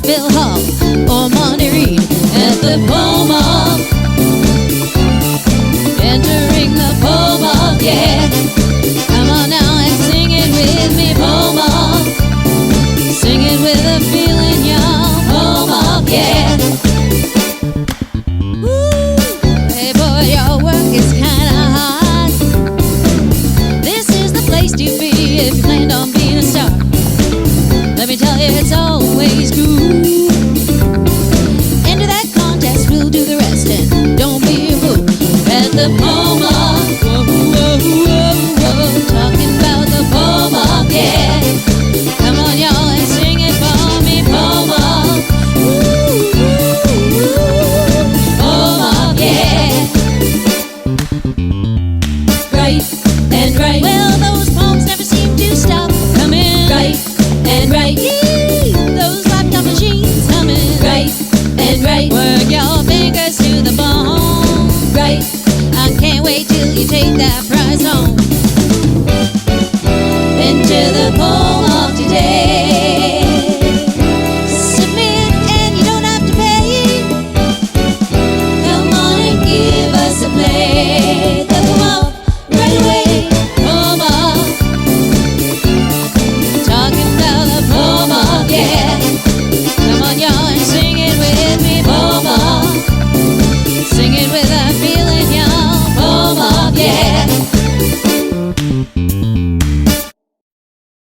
Bill Hall or Monty Reed at the pole mall. Entering the pole mall, yeah. Come on now and sing it with me, pole mall. Sing it with a feeling, y'all, pole mall, yeah. Ooh, hey boy, your work is kinda hard. This is the place to be if you planned on being a star. Let me tell you, it's always good. Enter that contest, we'll do the rest, and don't be a fool. At the pole mall, whoa, whoa, whoa, whoa, talking about the pole mall, yeah. Come on, y'all, and sing it for me, pole mall. Ooh, ooh, ooh, pole mall, yeah. Right and right. Well, those poems never seem to stop coming. Right and right. Those laptop machines humming. Right and right. Work, y'all.